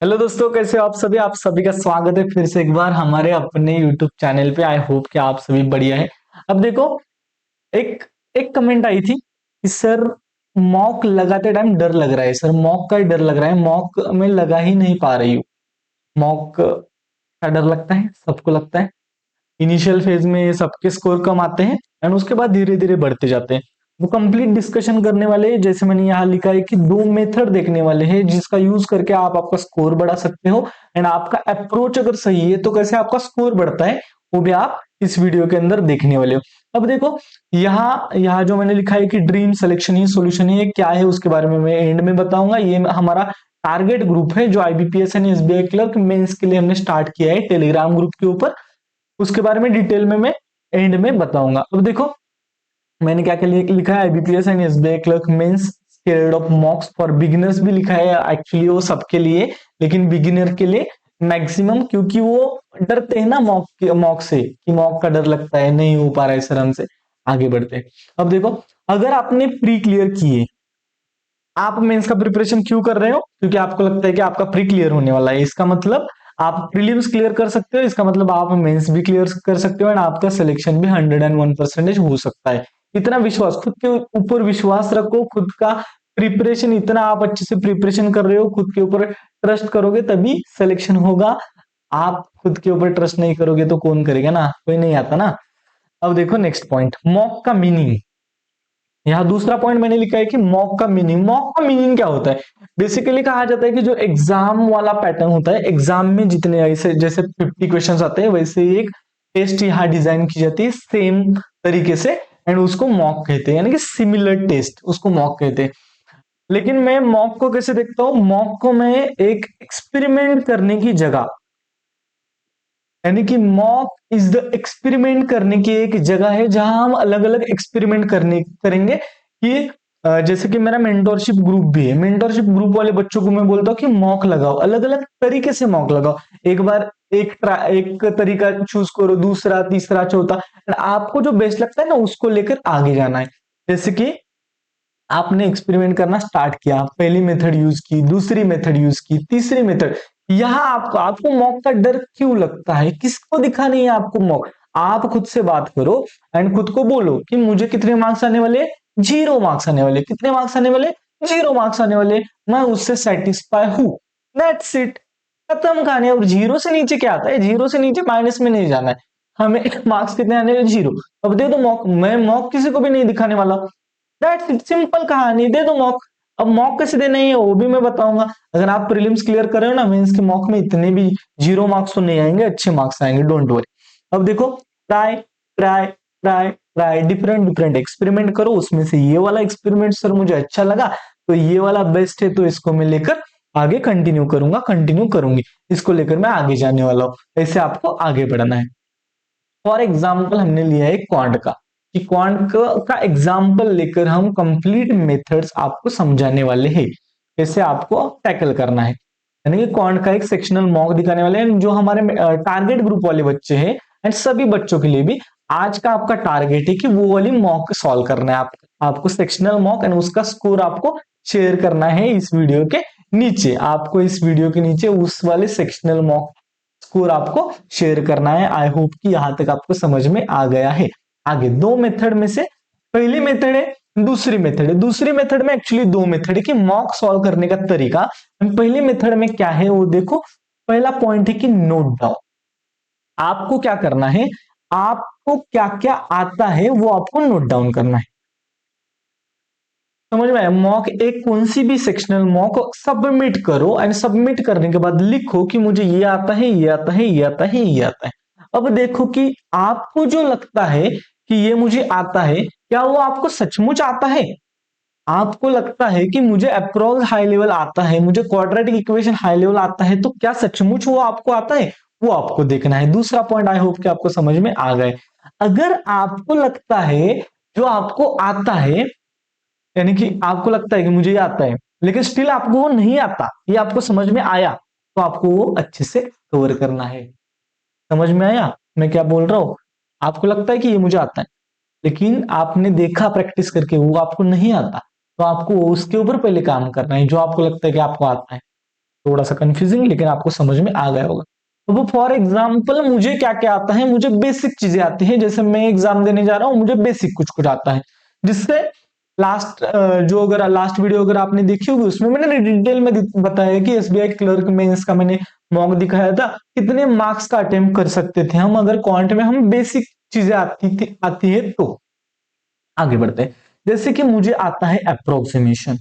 Hello दोस्तों, कैसे हो आप सभी का स्वागत है फिर से एक बार हमारे अपने यूट्यूब चैनल पे। आई होप कि आप सभी बढ़िया है। अब देखो, एक एक कमेंट आई थी कि सर मॉक लगाते टाइम डर लग रहा है, सर मॉक का ही डर लग रहा है, मॉक में लगा ही नहीं पा रही हूँ। मॉक का डर लगता है, सबको लगता है। इनिशियल फेज में सबके स्कोर कम आते हैं एंड उसके बाद धीरे धीरे बढ़ते जाते हैं। वो कंप्लीट डिस्कशन करने वाले हैं, जैसे मैंने यहाँ लिखा है कि दो मेथड देखने वाले हैं जिसका यूज करके आप आपका स्कोर बढ़ा सकते हो। एंड आपका अप्रोच अगर सही है तो कैसे आपका स्कोर बढ़ता है वो भी आप इस वीडियो के अंदर देखने वाले हो। अब देखो, यहाँ यहाँ जो मैंने लिखा है कि ड्रीम सिलेक्शन ही सोल्यूशन है, ये क्या है उसके बारे में मैं एंड में बताऊंगा। ये हमारा टारगेट ग्रुप है जो IBPS and SBI clerk mains के लिए हमने स्टार्ट किया है टेलीग्राम ग्रुप के ऊपर। उसके बारे में डिटेल में मैं एंड में बताऊंगा। अब देखो, मैंने क्या क्या लिखा है, IBPS and SBI clerk mains scared of mocks for beginners भी लिखा है। एक्चुअली वो सबके लिए, लेकिन बिगिनर के लिए मैक्सिमम, क्योंकि वो डरते हैं ना मॉक से कि मॉक का डर लगता है, नहीं हो पा रहा है सर हमसे, आगे बढ़ते हैं। अब देखो, अगर आपने प्री क्लियर किए, आप मेंस का प्रिपरेशन क्यों कर रहे हो? क्योंकि आपको लगता है कि आपका प्री क्लियर होने वाला है। इसका मतलब आप प्रीलिम्स क्लियर कर सकते हो, इसका मतलब आप मेंस भी क्लियर कर सकते हो एंड आपका सिलेक्शन भी 101% हो सकता है। इतना विश्वास, खुद के ऊपर विश्वास रखो, खुद का प्रिपरेशन इतना आप अच्छे से प्रिपरेशन कर रहे हो, खुद के ऊपर ट्रस्ट करोगे तभी सिलेक्शन होगा। आप खुद के ऊपर ट्रस्ट नहीं करोगे तो कौन करेगा ना, कोई नहीं आता ना। अब देखो नेक्स्ट पॉइंट, मॉक का मीनिंग। यहाँ दूसरा पॉइंट मैंने लिखा है कि मॉक का मीनिंग क्या होता है। बेसिकली कहा जाता है कि जो एग्जाम वाला पैटर्न होता है, एग्जाम में जितने ऐसे जैसे 50 क्वेश्चंस आते हैं वैसे ही एक टेस्ट यहाँ डिजाइन की जाती है सेम तरीके से, एंड उसको मॉक कहते हैं, यानी कि सिमिलर टेस्ट, उसको मॉक कहते हैं। लेकिन मैं मॉक को कैसे देखता हूँ, मॉक को मैं एक एक्सपेरिमेंट करने की जगह, यानी कि मॉक इज द एक्सपेरिमेंट करने की एक जगह है जहां हम अलग अलग एक्सपेरिमेंट करने करेंगे कि जैसे कि मेरा मेंटोरशिप ग्रुप भी है, मेंटोरशिप ग्रुप वाले बच्चों को मैं बोलता हूँ कि मॉक लगाओ, अलग अलग तरीके से मॉक लगाओ। एक बार एक तरीका चूज करो, दूसरा, तीसरा, चौथा, आपको जो बेस्ट लगता है ना उसको लेकर आगे जाना है। जैसे कि आपने एक्सपेरिमेंट करना स्टार्ट किया, पहली मेथड यूज की, दूसरी मेथड यूज की, तीसरी मेथड, यहां आपको आपको मॉक का डर क्यों लगता है? किसको दिखानी है आपको मॉक? आप खुद से बात करो एंड खुद को बोलो कि मुझे कितने मार्क्स आने वाले? 0 मार्क्स आने वाले। कितने मार्क्स आने वाले? 0 मार्क्स आने वाले। मैं उससे सेटिस्फाई हूं, दैट्स इट, खत्म कहानी। और जीरो से नीचे क्या आता है? जीरो से नीचे माइनस में नहीं जाना है हमें। मार्क्स कितने आने वाले? 0। अब दे दो मॉक, मैं मॉक किसी को भी नहीं दिखाने वाला। दैट्स इट, सिंपल कहानी, दे दो मॉक। अब मॉक कैसे देना है वो भी मैं बताऊंगा। अगर आप प्रीलिम्स क्लियर कर रहे हो ना, मेंस के मॉक में इतने भी 0 मार्क्स तो नहीं आएंगे, अच्छे मार्क्स आएंगे, डोंट वरी। अब देखो, try try try try, different different experiment करो, उसमें से ये वाला एक्सपेरिमेंट सर मुझे अच्छा लगा तो ये वाला बेस्ट है, तो इसको मैं लेकर आगे कंटिन्यू करूंगा, कंटिन्यू करूंगी, इसको लेकर मैं आगे जाने वाला हूं। ऐसे आपको आगे बढ़ना है। फॉर एग्जाम्पल हमने लिया है क्वांट का, कि क्वांट का एग्जाम्पल लेकर हम कंप्लीट मेथड्स आपको समझाने वाले हैं, कैसे आपको टैकल करना है। यानी कि क्वांट का एक सेक्शनल मॉक दिखाने वाले हैं जो हमारे टारगेट ग्रुप वाले बच्चे हैं एंड सभी बच्चों के लिए भी। आज का आपका टारगेट है कि वो वाली मॉक सॉल्व करना है, आपको सेक्शनल मॉक एंड उसका स्कोर आपको शेयर करना है इस वीडियो के नीचे। आपको इस वीडियो के नीचे उस वाले सेक्शनल मॉक स्कोर आपको शेयर करना है। आई होप कि यहां तक आपको समझ में आ गया है। आगे दो मेथड में से पहली मेथड है, दूसरी मेथड है। दूसरी मेथड में एक्चुअली दो मेथड है कि मॉक सॉल्व करने का तरीका। पहली मेथड में क्या है वो देखो। पहला पॉइंट है कि नोट डाउन। आपको क्या करना है, आपको क्या क्या आता है वो आपको नोट डाउन करना है। समझ में आया? मॉक एक कौन सी भी सेक्शनल मॉक सबमिट करो एंड सबमिट करने के बाद लिखो कि मुझे ये आता है, ये आता है, ये आता है, ये आता है। अब देखो कि आपको जो लगता है कि ये मुझे आता है, क्या वो आपको सचमुच आता है? आपको लगता है कि मुझे अप्रोक्स हाई लेवल आता है, मुझे क्वाड्रेटिक इक्वेशन हाई लेवल आता है, तो क्या सचमुच वो आपको आता है? वो आपको देखना है। दूसरा पॉइंट आई होप कि आपको समझ में आ गए। अगर आपको लगता है जो आपको आता है, यानी कि आपको लगता है कि मुझे ये आता है लेकिन स्टिल आपको वो नहीं आता, ये आपको समझ में आया, तो आपको वो अच्छे से कवर करना है। समझ में आया मैं क्या बोल रहा हूं? आपको लगता है कि ये मुझे आता है लेकिन आपने देखा प्रैक्टिस करके वो आपको नहीं आता, तो आपको उसके ऊपर पहले काम करना है जो आपको लगता है कि आपको आता है। थोड़ा सा कंफ्यूजिंग, लेकिन आपको समझ में आ गया होगा। तो फॉर एग्जाम्पल मुझे क्या क्या आता है, मुझे बेसिक चीजें आती हैं, जैसे मैं एग्जाम देने जा रहा हूँ, मुझे बेसिक कुछ कुछ आता है, जिससे लास्ट जो अगर लास्ट वीडियो अगर आपने देखी होगी उसमें मैंने डिटेल में बताया कि एसबीआई क्लर्क मेंस का मैंने मॉक दिखाया था, कितने मार्क्स का अटेम्प्ट कर सकते थे हम अगर क्वांट में हम बेसिक चीजें आती है तो। आगे बढ़ते हैं, जैसे कि मुझे आता है अप्रोक्सीमेशन,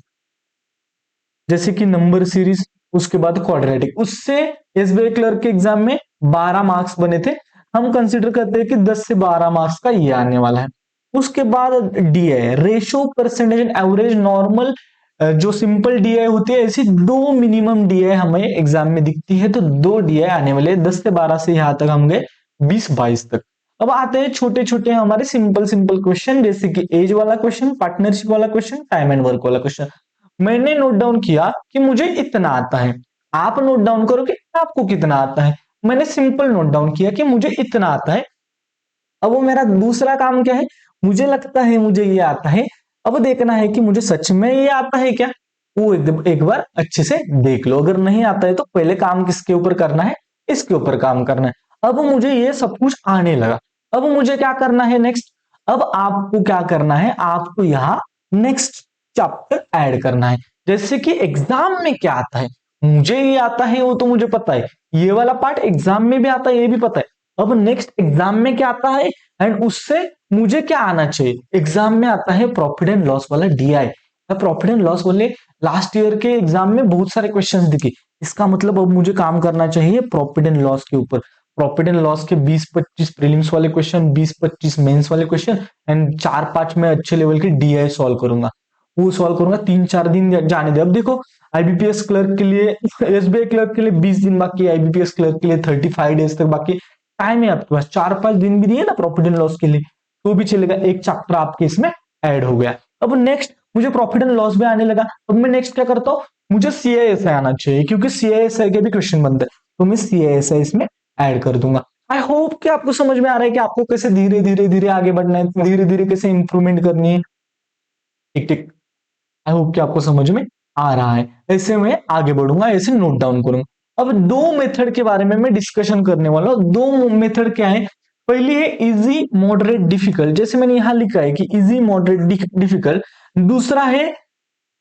जैसे कि नंबर सीरीज, उसके बाद क्वाड्रेटिक, उससे एसबीआई क्लर्क के एग्जाम में 12 मार्क्स बने थे, हम कंसीडर करते हैं कि 10 से 12 मार्क्स का ये आने वाला है। उसके बाद DI, ratio percentage and average normal, जो सिंपल डीआई होती है, ऐसी दो मिनिमम डीआई हमें एग्जाम में दिखती है, तो दो डीआई आने वाले 10 से 12 से यहां तक हम गए 20-22 तक। अब आते हैं छोटे छोटे हमारे सिंपल सिंपल क्वेश्चन, जैसे कि एज वाला क्वेश्चन, पार्टनरशिप वाला क्वेश्चन, टाइम एंड वर्क वाला क्वेश्चन। मैंने नोट डाउन किया कि मुझे इतना आता है, आप नोट डाउन करो कि आपको कितना आता है। मैंने सिंपल नोट डाउन किया कि मुझे इतना आता है। अब वो मेरा दूसरा काम क्या है, मुझे लगता है मुझे ये आता है, अब देखना है कि मुझे सच में ये आता है क्या, वो एक बार अच्छे से देख लो। अगर नहीं आता है तो पहले काम किसके ऊपर करना है, इसके ऊपर काम करना है। अब मुझे ये सब कुछ आने लगा, अब मुझे क्या करना है नेक्स्ट, अब आपको क्या करना है, आपको यहाँ नेक्स्ट चैप्टर ऐड करना है। जैसे कि एग्जाम में क्या आता है, मुझे ये आता है वो तो मुझे पता है, ये वाला पार्ट एग्जाम में भी आता है ये भी पता है। अब नेक्स्ट एग्जाम में क्या आता है एंड उससे मुझे क्या आना चाहिए, एग्जाम में आता है प्रॉफिट एंड लॉस वाला डीआई। प्रॉफिट एंड लॉस वाले लास्ट ईयर के एग्जाम में बहुत सारे क्वेश्चंस दिखे, इसका मतलब अब मुझे काम करना चाहिए प्रॉफिट एंड लॉस के ऊपर। प्रॉफिट एंड लॉस के 20-25 प्रीलिम्स वाले क्वेश्चन, 20-25 मेंस वाले क्वेश्चन एंड 4-5 में अच्छे लेवल के डीआई सॉल्व करूंगा, वो सॉल्व करूंगा। 3-4 दिन जाने दे। अब देखो आईबीपीएस क्लर्क के लिए, एसबीआई क्लर्क के लिए 20 दिन बाकी, आईबीपीएस क्लर्क के लिए 35 डेज तक बाकी टाइम है आपके पास, 4-5 दिन भी दिए ना प्रॉफिट एंड लॉस के लिए, तो भी चलेगा, एक चैप्टर आपके इसमें ऐड हो गया। अब नेक्स्ट मुझे प्रॉफिट एंड लॉस भी आने लगा, अब मैं नेक्स्ट क्या करता हूँ, मुझे सीआईएसआई आना चाहिए, क्योंकि सीआईएसआई के भी क्वेश्चन बनते हैं, तो मैं सीआईएसआई इसमें ऐड कर दूंगा। आई होप कि आपको समझ में आ रहा है कि आपको कैसे धीरे धीरे धीरे आगे बढ़ना है, धीरे धीरे कैसे इंप्रूवमेंट करनी है। टिक टिक, आई होप कि आपको समझ में आ रहा है। ऐसे में आगे बढ़ूंगा, ऐसे नोट डाउन करूंगा। अब दो मेथड के बारे में मैं डिस्कशन करने वाला हूं। दो मेथड क्या है, पहली है इजी मॉडरेट डिफिकल्ट, जैसे मैंने यहां लिखा है कि इजी मॉडरेट डिफिकल्ट। दूसरा है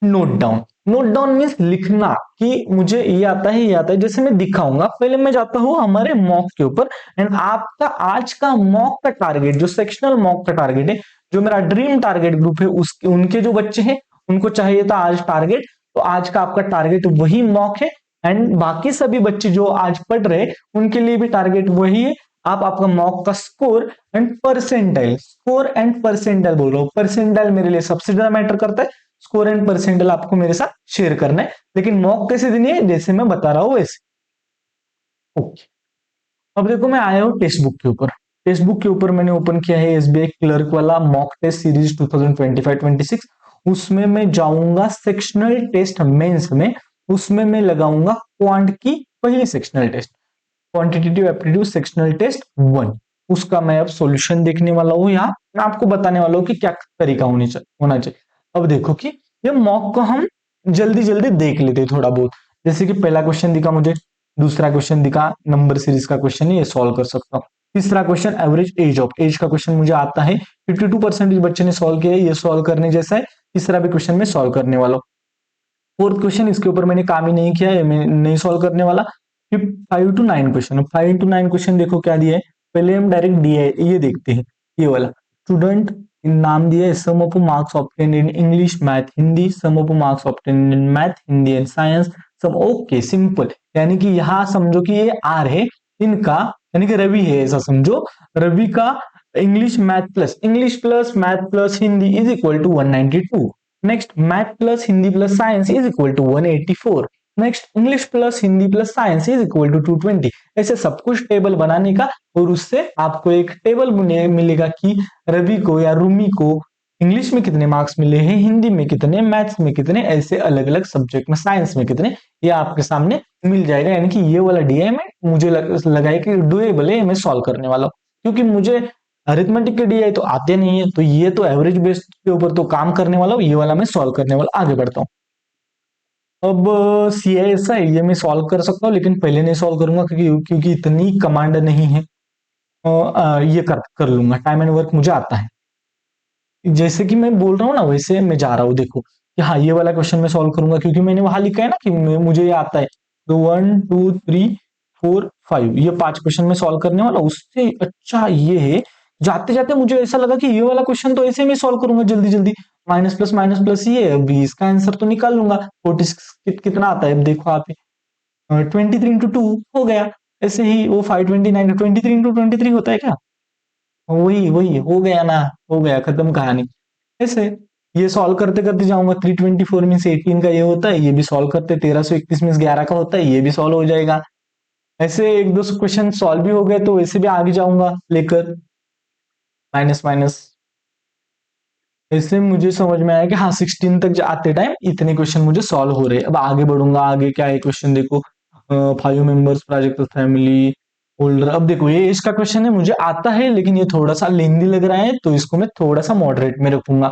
note down. Note down means लिखना कि मुझे ये आता है ये आता है, जैसे मैं दिखाऊंगा। पहले मैं जाता हूं हमारे मॉक के ऊपर एंड आपका आज का मॉक का टारगेट, जो सेक्शनल मॉक का टारगेट है, जो मेरा ड्रीम टारगेट ग्रुप है, उसके उनके जो बच्चे हैं उनको चाहिए था आज टारगेट, तो आज का आपका टारगेट वही मॉक है। एंड बाकी सभी बच्चे जो आज पढ़ रहे उनके लिए भी टारगेट वही है। आप आपका मॉक का score and percentile, score and percentile बोल रहा हूं, परसेंटाइल मेरे लिए सबसे ज्यादा मैटर करता है, स्कोर एंड परसेंटाइल आपको मेरे साथ शेयर करना है। लेकिन मॉक कैसे देनी है, जैसे मैं बता रहा हूं वैसे। ओके, अब देखो मैं आया हूं टेक्स्ट बुक के ऊपर। टेक्स्ट बुक के ऊपर मैंने ओपन किया है एसबीआई क्लर्क वाला मॉक टेस्ट सीरीज 2025-26। उसमें मैं जाऊंगा सेक्शनल टेस्ट मेंस में, उसमें मैं लगाऊंगा क्वांट की पहली sectional test, quantitative aptitude sectional test 1। उसका मैं अब सॉल्यूशन देखने वाला हूं, यहाँ मैं आपको बताने वाला हूं कि क्या तरीका होना चाहिए। अब देखो कि ये मॉक को हम जल्दी जल्दी देख लेते हैं थोड़ा बहुत। जैसे कि पहला क्वेश्चन दिखा मुझे, दूसरा क्वेश्चन दिखा, नंबर सीरीज का क्वेश्चन है, ये सॉल्व कर सकता हूँ। तीसरा question average age of, age का क्वेश्चन मुझे आता है, 52% बच्चे ने सॉल्व किया है, ये सॉल्व करने जैसा है। तीसरा भी क्वेश्चन में सॉल्व करने वाला हूँ। फोर्थ क्वेश्चन इसके ऊपर मैंने काम ही नहीं किया है, मैं नहीं सॉल्व करने वाला। 5 to 9 क्वेश्चन, 5 to 9 क्वेश्चन देखो क्या दिया है। पहले हम डायरेक्ट दिया है ये देखते हैं, ये वाला स्टूडेंट नाम दिया है, sum of marks obtain in English math Hindi, sum of marks obtain in math Hindi and science सब। ओके सिंपल, यानी कि यहाँ समझो कि ये आर है इनका, यानी कि रवि है ऐसा समझो। रवि का English plus math plus Hindi is equal to 192। Next math plus Hindi plus science is equal to 184। Next English plus Hindi plus science is equal to 220। ऐसे सब कुछ टेबल बनाने का, और उससे आपको एक टेबल मिलेगा कि रवि को या रूमी को इंग्लिश में कितने मार्क्स मिले हैं, हिंदी में कितने, मैथ्स में कितने, ऐसे अलग अलग सब्जेक्ट में, साइंस में कितने, ये आपके सामने मिल जाएगा। यानी कि ये वाला डीआई में मुझे लगा है कि डुएबल है, मैं सॉल्व करने वाला हूँ, क्योंकि मुझे अरिथमेटिक के डीआई तो आते नहीं है, तो ये तो एवरेज बेस्ड के ऊपर तो काम करने वाला हूँ, ये वाला मैं सॉल्व करने वाला। आगे बढ़ता हूँ। अब सी ऐसा है, ये मैं सॉल्व कर सकता हूँ लेकिन पहले नहीं सॉल्व करूंगा क्योंकि इतनी कमांड नहीं है। ये कर लूंगा, टाइम एंड वर्क मुझे आता है। जैसे कि मैं बोल रहा हूँ ना वैसे मैं जा रहा हूँ, देखो कि हाँ ये वाला क्वेश्चन मैं सॉल्व करूंगा क्योंकि मैंने वहां लिखा है ना कि मुझे ये आता है। तो 1 2 3 4 5 ये 5 क्वेश्चन में सॉल्व करने वाला। उससे अच्छा ये है, जाते जाते मुझे ऐसा लगा कि ये वाला क्वेश्चन तो ऐसे में सॉल्व करूंगा जल्दी जल्दी। माइनस प्लस ये अभी इसका आंसर तो निकाल लूंगा। 46 कितना आता है, अब देखो आप 23 into 2 हो गया। ऐसे ही वो 529 23 into 23 होता है क्या? वही वही हो गया ना, हो गया, खत्म कहानी। ऐसे ये सॉल्व करते करते जाऊंगा। 324 मीन्स 18 का ये होता है, ये भी सॉल्व करते। 1331 मीन्स 11 का होता है, ये भी सॉल्व हो जाएगा। ऐसे एक दो क्वेश्चन सॉल्व भी हो गए तो वैसे भी आगे जाऊंगा लेकर। माइनस माइनस ऐसे मुझे समझ में आया कि हाँ 16 तक आते टाइम इतने क्वेश्चन मुझे सॉल्व हो रहे हैं। अब आगे बढ़ूंगा, आगे क्या है क्वेश्चन देखो। 5 मेंबर्स प्रोजेक्ट फैमिली होल्डर। अब देखो ये इसका क्वेश्चन है, मुझे आता है लेकिन ये थोड़ा सा लेंदी लग रहा है तो इसको मैं थोड़ा सा मॉडरेट में रखूंगा।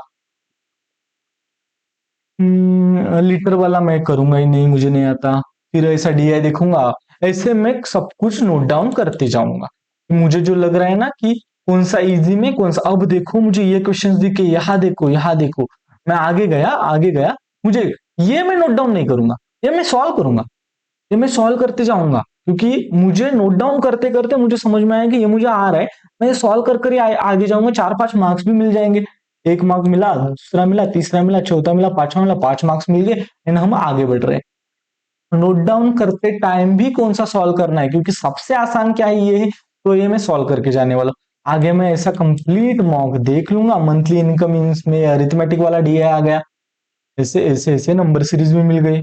लीटर वाला मैं करूंगा ही नहीं, मुझे नहीं आता। फिर ऐसा डीआई देखूंगा। ऐसे मैं सब कुछ नोट डाउन करते जाऊंगा। मुझे जो लग रहा है ना कि कौन सा इजी में कौन सा। अब देखो मुझे ये क्वेश्चंस दिखे, यहाँ देखो यहाँ देखो। मैं आगे गया आगे गया। मुझे ये मैं नोट डाउन नहीं करूंगा, ये मैं सॉल्व करूंगा। ये मैं सॉल्व करते जाऊंगा क्योंकि मुझे नोट डाउन करते करते मुझे समझ में आया कि ये मुझे आ रहा है। मैं ये सॉल्व कर कर ही आगे जाऊंगा, 4-5 मार्क्स भी मिल जाएंगे। 1 मार्क मिला, दूसरा मिला, तीसरा मिला, चौथा मिला, पांचवा मिला, 5 मार्क्स मिल गए एंड हम आगे बढ़ रहे हैं। नोट डाउन करते टाइम भी कौन सा सॉल्व करना है, क्योंकि सबसे आसान क्या है ये है, तो ये मैं सॉल्व करके जाने वाला हूं। आगे मैं ऐसा कंप्लीट मॉक देख लूंगा। मंथली इनकम में अरिथमेटिक वाला डीए आ गया। ऐसे ऐसे ऐसे नंबर सीरीज भी मिल गई,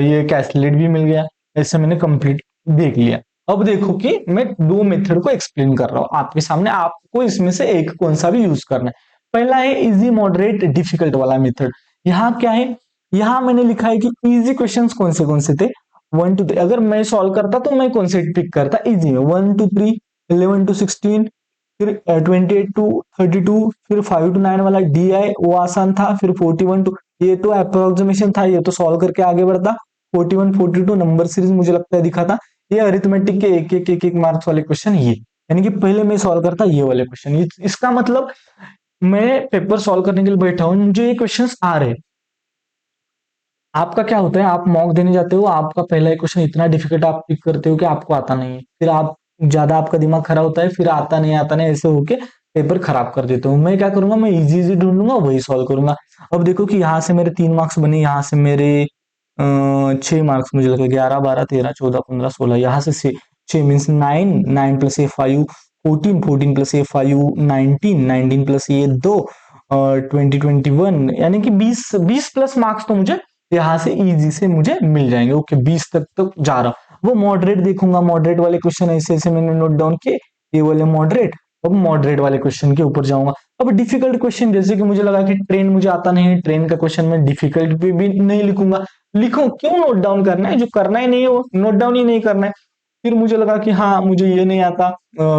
ये कैलकुलेट भी मिल गया। ऐसे मैंने कंप्लीट देख लिया। अब देखो कि मैं दो मेथड को एक्सप्लेन कर रहा हूं आपके सामने, आपको इसमें से एक कौन सा भी यूज करना है। पहला है इजी मॉडरेट डिफिकल्ट वाला मेथड। यहाँ क्या है, यहाँ मैंने लिखा है कि इजी क्वेश्चंस कौन से थे। 1 to 3 अगर मैं सॉल्व करता तो मैं कौन से पिक करता इजी में। 1 to 3, 11 to 16, फिर 28 to 32, फिर 5 to 9 वाला डी आई वो आसान था। फिर 41 to ये तो अप्रोक्सीमेशन था, ये तो सॉल्व करके आगे बढ़ता। 41 42 नंबर सीरीज मुझे लगता है दिखा था। ये अरिथमेटिक के एक मार्क्स वाले क्वेश्चन, ये यानी कि पहले मैं सॉल्व करता ये वाले क्वेश्चन। इसका मतलब मैं पेपर सॉल्व करने के लिए बैठा हूं, मुझे ये क्वेश्चंस आ रहे हैं। आपका क्या होता है, आप मॉक देने जाते हो, आपका पहला क्वेश्चन इतना डिफिकल्ट आप पिक करते हो कि आपको आता नहीं है। फिर आप ज्यादा आपका दिमाग खराब होता है, फिर आता नहीं ऐसे होके पेपर खराब कर देते हो। मैं क्या करूंगा, मैं इजी इजी ढूंढूंगा वही सॉल्व करूंगा। अब देखो कि यहाँ से मेरे 3 मार्क्स बने, यहाँ से मेरे 6 मार्क्स मुझे लगे। 11 12 13 14 15 16, यहाँ से 6 मीन्स 9, 9 + 8 5, 14, 14 + 8 5 19, 19 + 8 2, 20 21, यानी कि 20 20 प्लस मार्क्स तो मुझे यहाँ से इजी से मुझे मिल जाएंगे। ओके 20 तक तो जा रहा हूँ। वो मॉडरेट देखूंगा, मॉडरेट वाले क्वेश्चन ऐसे ऐसे मैंने नोट डाउन किए, ये वाले मॉडरेट। अब मॉडरेट वाले क्वेश्चन के ऊपर जाऊंगा। अब डिफिकल्ट क्वेश्चन, जैसे कि मुझे लगा कि ट्रेन मुझे आता नहीं है, ट्रेन का क्वेश्चन मैं डिफिकल्ट भी नहीं लिखूंगा। लिखो क्यों, नोट डाउन करना है, जो करना ही नहीं है वो नोट डाउन ही नहीं करना है। फिर मुझे लगा कि हाँ मुझे ये नहीं आता,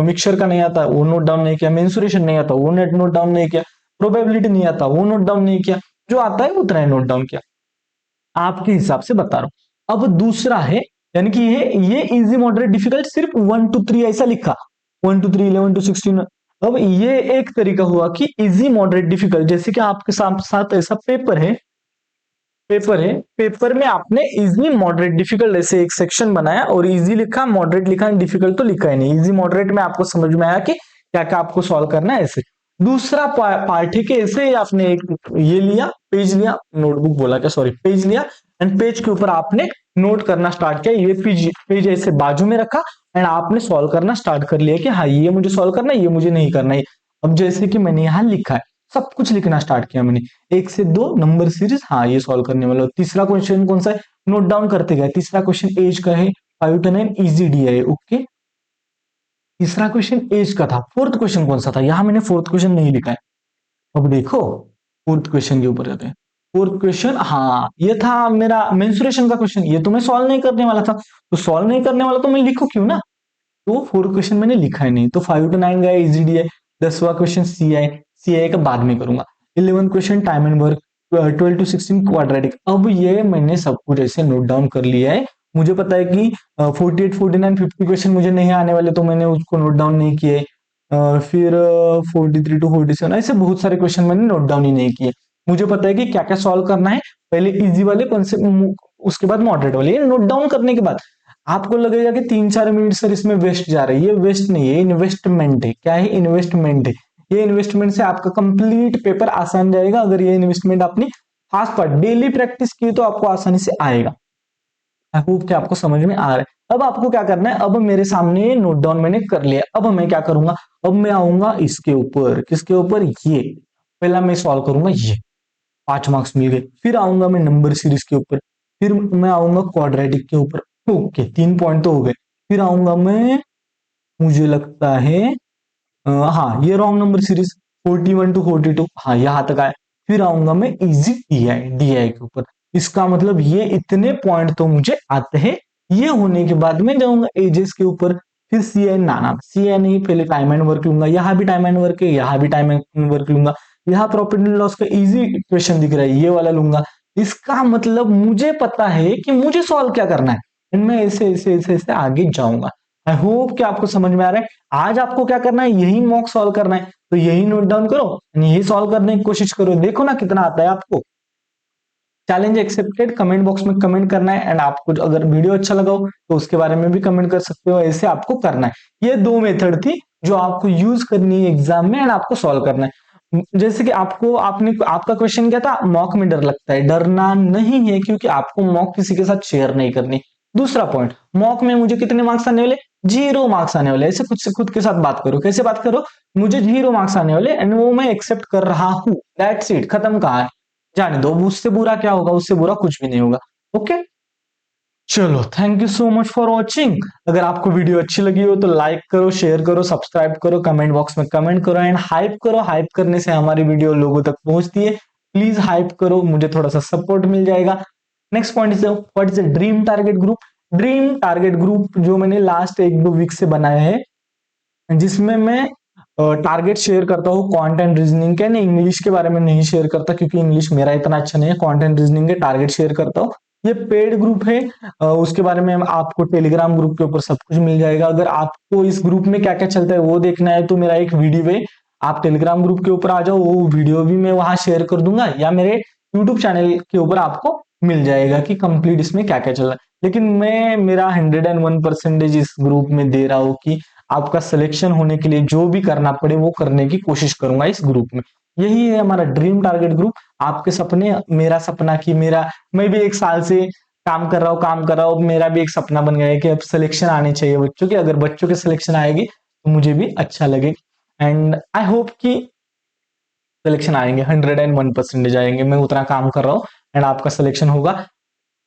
मिक्सचर का नहीं आता, वो नोट डाउन नहीं किया। मेंसुरेशन नहीं आता, वो नोट डाउन नहीं किया। प्रोबेबिलिटी नहीं आता, वो नोट डाउन नहीं किया। जो आता है उतना ही नोट डाउन किया। आपके हिसाब से बता रहा हूं। अब दूसरा है, यानी कि ये इजी मॉडरेट डिफिकल्ट सिर्फ 1 to 3 ऐसा लिखा। 1 to 3, 11 to 16। अब ये एक तरीका हुआ कि इजी मॉडरेट डिफिकल्ट, जैसे कि आपके साथ साथ ऐसा पेपर है, पेपर में आपने इजी मॉडरेट डिफिकल्ट ऐसे एक सेक्शन बनाया और इजी लिखा, मॉडरेट लिखा, डिफिकल्ट तो लिखा ही नहीं। इजी मॉडरेट में आपको समझ में आया कि क्या क्या आपको सॉल्व करना है ऐसे। दूसरा पार्ट है कि ऐसे आपने एक ये लिया, पेज लिया, नोटबुक बोला क्या, सॉरी पेज लिया, एंड पेज के ऊपर आपने नोट करना स्टार्ट किया। ये पेज पेज ऐसे बाजू में रखा एंड आपने सॉल्व करना स्टार्ट कर लिया कि हाँ ये मुझे सॉल्व करना है, ये मुझे नहीं करना है। अब जैसे कि मैंने यहाँ लिखा है, सब कुछ लिखना स्टार्ट किया मैंने। 1 से 2 नंबर सीरीज, हाँ ये सॉल्व करने वाला। तीसरा क्वेश्चन कौन सा है, नोट डाउन करते गए। तीसरा क्वेश्चन एज का है, 5 to 9 इजी डी है। ओके तीसरा क्वेश्चन एज का था। फोर्थ क्वेश्चन कौन सा था, यहां मैंने फोर्थ क्वेश्चन नहीं लिखा है। अब देखो फोर्थ क्वेश्चन के ऊपर जाते हैं। फोर्थ क्वेश्चन, हाँ ये था मेरा मेंसुरेशन का क्वेश्चन, ये तो मैं सॉल्व नहीं करने वाला था। तो सॉल्व नहीं करने वाला तो मैं लिखू क्यों ना। तो फोर्थ क्वेश्चन मैंने लिखा ही नहीं, तो 5 to 9 गया, इजी डी है। 10वां क्वेश्चन सी आई का बाद में करूंगा। 11 question time and work, 12 to 16 quadratic. अब ये मैंने सब कुछ ऐसे नोट डाउन कर लिया है। मुझे पता है कि 48, 49, 50 क्वेश्चन मुझे नहीं आने वाले, तो मैंने उसको नोट डाउन नहीं किए। फिर 43 to 47 ऐसे बहुत सारे क्वेश्चन मैंने नोट डाउन ही नहीं किए। मुझे पता है कि क्या क्या सॉल्व करना है, पहले इजी वाले कौन से, उसके बाद मॉडरेट वाले। ये नोट डाउन करने के बाद आपको लगेगा कि 3-4 मिनट सर इसमें वेस्ट जा रही है, वेस्ट नहीं है, इन्वेस्टमेंट है। क्या है? इन्वेस्टमेंट है। ये इन्वेस्टमेंट से आपका कंप्लीट पेपर आसान जाएगा। अगर ये इन्वेस्टमेंट अपनी खास पर डेली प्रैक्टिस की तो आपको आसानी से आएगा। आई होप कि आपको समझ में आ रहा है। अब आपको क्या करना है, अब मेरे सामने नोट डाउन मैंने कर लिया। अब मैं क्या करूंगा, अब मैं आऊंगा इसके ऊपर। किसके ऊपर? ये पहला मैं सॉल्व करूंगा, ये 5 मार्क्स मिल गए। फिर आऊंगा मैं नंबर सीरीज के ऊपर, फिर मैं आऊंगा क्वाड्रेटिक के ऊपर। ओके, 3 पॉइंट तो हो गए। फिर आऊंगा मैं, मुझे लगता है हाँ, ये रॉन्ग नंबर सीरीज 41 to 42, हाँ यहाँ तक आया। फिर आऊंगा मैं इजी डीआई, डीआई के ऊपर। इसका मतलब ये इतने पॉइंट तो मुझे आते हैं। ये होने के बाद मैं जाऊंगा एजेस के ऊपर। फिर सी एन, ना सी एन नहीं, पहले टाइम एंड वर्क लूंगा। यहाँ भी टाइम एंड वर्क है, यहाँ भी टाइम एंड वर्क लूंगा। यहाँ प्रॉफिट एंड लॉस का इजी क्वेश्चन दिख रहा है, ये वाला लूंगा। इसका मतलब मुझे पता है कि मुझे सॉल्व क्या करना है, एंड मैं ऐसे ऐसे ऐसे ऐसे आगे जाऊंगा। आई होप कि आपको समझ में आ रहा है। आज आपको क्या करना है, यही मॉक सॉल्व करना है, तो यही नोट डाउन करो, यही सॉल्व करने की कोशिश करो। देखो ना कितना आता है आपको। चैलेंज एक्सेप्टेड, कमेंट बॉक्स में कमेंट करना है। एंड आपको अगर वीडियो अच्छा लगा हो तो उसके बारे में भी कमेंट कर सकते हो। ऐसे आपको करना है। ये 2 मेथड थी जो आपको यूज करनी है एग्जाम में, एंड आपको सॉल्व करना है। जैसे कि आपको आपका क्वेश्चन क्या था, मॉक में डर लगता है। डरना नहीं है, क्योंकि आपको मॉक किसी के साथ शेयर नहीं करनी। दूसरा पॉइंट, मॉक में मुझे कितने मार्क्स आने वाले? 0 मार्क्स आने वाले। ऐसे खुद से खुद के साथ बात करो। कैसे बात करो? मुझे 0 मार्क्स आने वाले, एंड वो मैं एक्सेप्ट कर रहा हूं। दैट्स इट, खत्म। कहा है? जाने दो। उससे बुरा क्या होगा? उससे बुरा कुछ भी नहीं होगा। ओके, चलो, thank you so much for watching. अगर आपको वीडियो अच्छी लगी हो तो लाइक करो, शेयर करो, सब्सक्राइब करो, कमेंट बॉक्स में कमेंट करो, एंड हाइप करो। हाइप करने से हमारी वीडियो लोगों तक पहुंचती है। प्लीज हाइप करो, मुझे थोड़ा सा सपोर्ट मिल जाएगा। Next point is what is the dream target group. Dream target group जो मैंने लास्ट 1-2 वीक से बनाया है, जिसमें मैं टारगेट शेयर करता हूँ क्वांट रीजनिंग के। नहीं, इंग्लिश के बारे में नहीं शेयर करता, क्योंकि इंग्लिश मेरा इतना अच्छा नहीं है। क्वांट रीजनिंग के टारगेट शेयर करता हूँ। ये पेड ग्रुप है। उसके बारे में आपको टेलीग्राम ग्रुप के ऊपर सब कुछ मिल जाएगा। अगर आपको इस ग्रुप में क्या क्या चलता है वो देखना है, तो मेरा एक वीडियो है, आप टेलीग्राम ग्रुप के ऊपर आ जाओ। वो वीडियो भी मैं वहां शेयर कर दूंगा, या मेरे यूट्यूब चैनल के ऊपर आपको मिल जाएगा कि कंप्लीट इसमें क्या क्या चल रहा है। लेकिन मैं मेरा 101% इस ग्रुप में दे रहा हूँ कि आपका सिलेक्शन होने के लिए जो भी करना पड़े वो करने की कोशिश करूंगा इस ग्रुप में। यही है हमारा ड्रीम टारगेट ग्रुप। आपके सपने, मेरा सपना कि मैं भी 1 साल से काम कर रहा हूँ। मेरा भी एक सपना बन गया है कि अब सिलेक्शन आने चाहिए बच्चों के। अगर बच्चों के सिलेक्शन आएगी तो मुझे भी अच्छा लगेगा। एंड आई होप कि सिलेक्शन आएंगे, 101% आएंगे। मैं उतना काम कर रहा हूँ, एंड आपका सिलेक्शन होगा।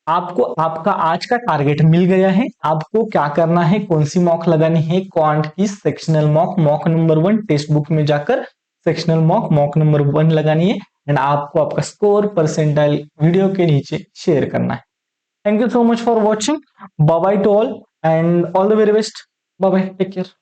आपको आपका आज का टारगेट मिल गया है। आपको क्या करना है, कौन सी मॉक लगानी है? क्वांट की sectional mock, mock number 1 text book में जाकर सेक्शनल मॉक, मॉक नंबर 1 लगानी है। एंड आपको आपका स्कोर परसेंटाइल वीडियो के नीचे शेयर करना है। Thank you so much for watching. Bye bye to all, and all the very best. Bye bye, take care.